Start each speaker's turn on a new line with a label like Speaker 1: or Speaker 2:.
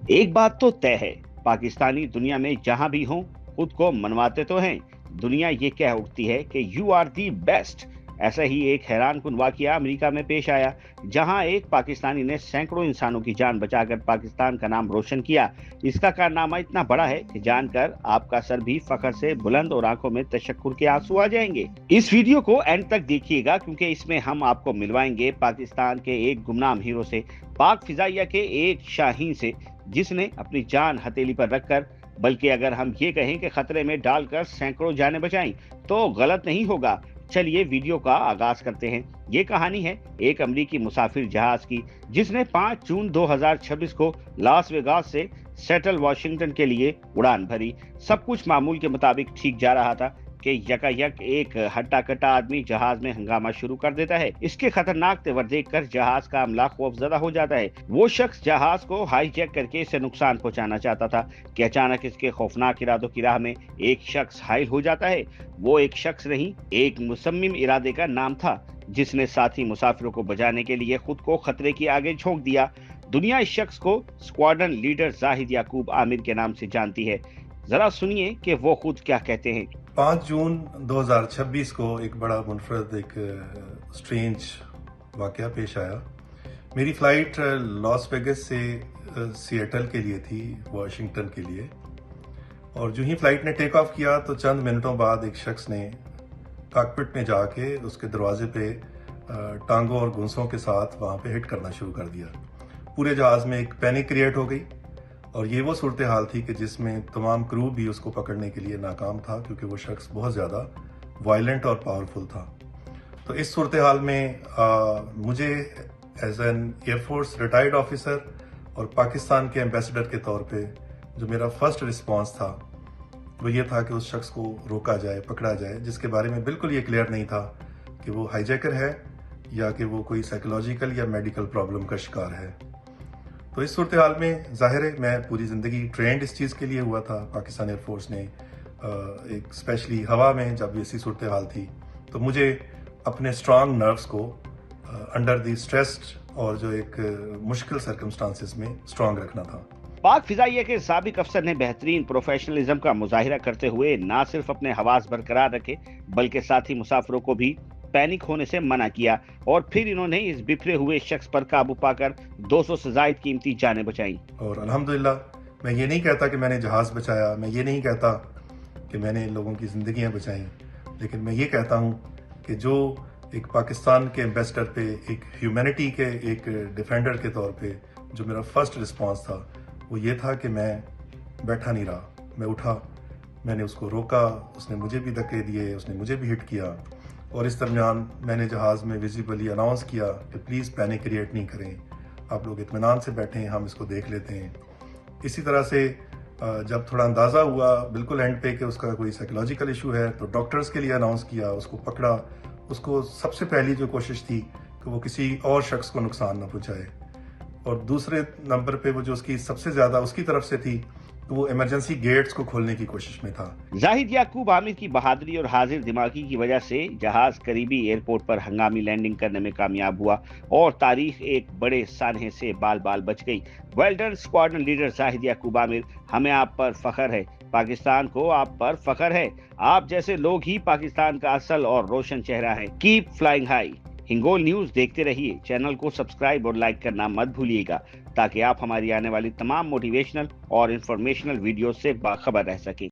Speaker 1: ایک بات تو طے ہے، پاکستانی دنیا میں جہاں بھی ہوں خود کو منواتے تو ہیں، دنیا یہ کہہ اٹھتی ہے کہ یو آر دی بیسٹ۔ ایسا ہی ایک حیران کن واقعہ امریکہ میں پیش آیا، جہاں ایک پاکستانی نے سینکڑوں انسانوں کی جان بچا کر پاکستان کا نام روشن کیا۔ اس کا کارنامہ اتنا بڑا ہے کہ جان کر آپ کا سر بھی فخر سے بلند اور آنکھوں میں تشکر کے آنسو آ جائیں گے۔ اس ویڈیو کو اینڈ تک دیکھیے گا، کیونکہ اس میں ہم آپ کو ملوائیں گے پاکستان کے ایک گمنام ہیرو سے، پاک فضائیہ کے ایک شاہین سے، جس نے اپنی جان ہتھیلی پر رکھ کر، بلکہ اگر ہم یہ کہیں کہ خطرے میں ڈال کر سینکڑوں جانیں بچائیں تو غلط نہیں ہوگا۔ چلیے ویڈیو کا آغاز کرتے ہیں۔ یہ کہانی ہے ایک امریکی مسافر جہاز کی، جس نے 5 جون 2026 کو لاس ویگاس سے سیٹل واشنگٹن کے لیے اڑان بھری۔ سب کچھ معمول کے مطابق ٹھیک جا رہا تھا کہ یکایک ایک ہٹا کٹا آدمی جہاز میں ہنگامہ شروع کر دیتا ہے۔ اس کے خطرناک تیور دیکھ کر جہاز کا عملہ خوف زدہ ہو جاتا ہے۔ وہ شخص جہاز کو ہائی جیک کر کے اسے نقصان پہنچانا چاہتا تھا کہ اچانک اس کے خوفناک ارادوں کی راہ میں ایک شخص حائل ہو جاتا ہے۔ وہ ایک شخص نہیں، ایک مصمم ارادے کا نام تھا، جس نے ساتھی مسافروں کو بچانے کے لیے خود کو خطرے کے آگے جھونک دیا۔ دنیا اس شخص کو اسکواڈرن لیڈر زاہد یعقوب عامر کے نام سے جانتی ہے۔ ذرا سنیے کہ وہ خود کیا کہتے ہیں۔
Speaker 2: 5 جون 2026 کو ایک بڑا منفرد سٹرینج واقعہ پیش آیا۔ میری فلائٹ لاس ویگس سے سیٹل کے لیے تھی، واشنگٹن کے لیے، اور جو ہی فلائٹ نے ٹیک آف کیا تو چند منٹوں بعد ایک شخص نے کاکپٹ میں جا کے اس کے دروازے پہ ٹانگوں اور گھنسوں کے ساتھ وہاں پہ ہٹ کرنا شروع کر دیا۔ پورے جہاز میں ایک پینک کریٹ ہو گئی، اور یہ وہ صورتحال تھی کہ جس میں تمام کرو بھی اس کو پکڑنے کے لیے ناکام تھا، کیونکہ وہ شخص بہت زیادہ وائلنٹ اور پاورفل تھا۔ تو اس صورتحال میں مجھے as an air force retired officer اور پاکستان کے ایمبیسڈر کے طور پہ جو میرا فرسٹ رسپانس تھا وہ یہ تھا کہ اس شخص کو روکا جائے، پکڑا جائے، جس کے بارے میں بالکل یہ کلیئر نہیں تھا کہ وہ ہائی جیکر ہے یا کہ وہ کوئی سائیکولوجیکل یا میڈیکل پرابلم کا شکار ہے۔ تو اس صورتحال میں ظاہر ہے میں پوری زندگی ٹرینڈ اس چیز کے لیے ہوا تھا۔ پاکستان ایئر فورس نے ایک اسپیشلی ہوا میں جب ایسی صورتحال تھی تو مجھے اپنے اسٹرانگ نروس کو انڈر دی اسٹریسڈ اور جو ایک مشکل سرکمسٹانسز میں اسٹرانگ رکھنا تھا۔
Speaker 1: پاک فضائیہ کے سابق افسر نے بہترین پروفیشنلزم کا مظاہرہ کرتے ہوئے نہ صرف اپنے حواس برقرار رکھے بلکہ ساتھی مسافروں کو بھی پینک ہونے سے منع کیا، اور پھر انہوں نے اس بکھرے ہوئے شخص پر قابو پا کر 200 سے زائد قیمتی جانیں بچائیں۔
Speaker 2: اور الحمدللہ میں یہ نہیں کہتا کہ میں نے جہاز بچایا، میں یہ نہیں کہتا کہ میں نے لوگوں کی زندگیاں بچائیں، لیکن میں یہ کہتا ہوں کہ جو ایک پاکستان کے ایمبیسڈر پہ، ایک ہیومینٹی کے ایک ڈیفینڈر کے طور پہ جو میرا فرسٹ رسپانس تھا وہ یہ تھا کہ میں بیٹھا نہیں رہا، میں اٹھا، میں نے اس کو روکا، اس نے مجھے بھی دھکے دیے، اس نے مجھے بھی ہٹ کیا، اور اس درمیان میں نے جہاز میں ویزیبلی اناؤنس کیا کہ پلیز پینک کریٹ نہیں کریں، آپ لوگ اطمینان سے بیٹھیں، ہم اس کو دیکھ لیتے ہیں۔ اسی طرح سے جب تھوڑا اندازہ ہوا بالکل اینڈ پہ کہ اس کا کوئی سائیکولوجیکل ایشو ہے تو ڈاکٹرز کے لیے اناؤنس کیا، اس کو پکڑا۔ اس کو سب سے پہلی جو کوشش تھی کہ وہ کسی اور شخص کو نقصان نہ پہنچائے، اور دوسرے نمبر پہ وہ جو اس کی سب سے زیادہ اس کی طرف سے تھی تو وہ ایمرجنسی گیٹس کو کھولنے کی کوشش میں تھا۔
Speaker 1: زاہد یعقوب عامر کی بہادری اور حاضر دماغی کی وجہ سے جہاز قریبی ایئرپورٹ پر ہنگامی لینڈنگ کرنے میں کامیاب ہوا اور تاریخ ایک بڑے سانحے سے بال بال بچ گئی۔ ویل ڈن اسکواڈرن لیڈر زاہد یعقوب عامر، ہمیں آپ پر فخر ہے، پاکستان کو آپ پر فخر ہے۔ آپ جیسے لوگ ہی پاکستان کا اصل اور روشن چہرہ ہیں۔ Keep flying high. Hingol news دیکھتے رہیے، چینل کو سبسکرائب اور لائک کرنا مت بھولیے گا تاکہ آپ ہماری آنے والی تمام موٹیویشنل اور انفارمیشنل ویڈیوز سے باخبر رہ سکیں۔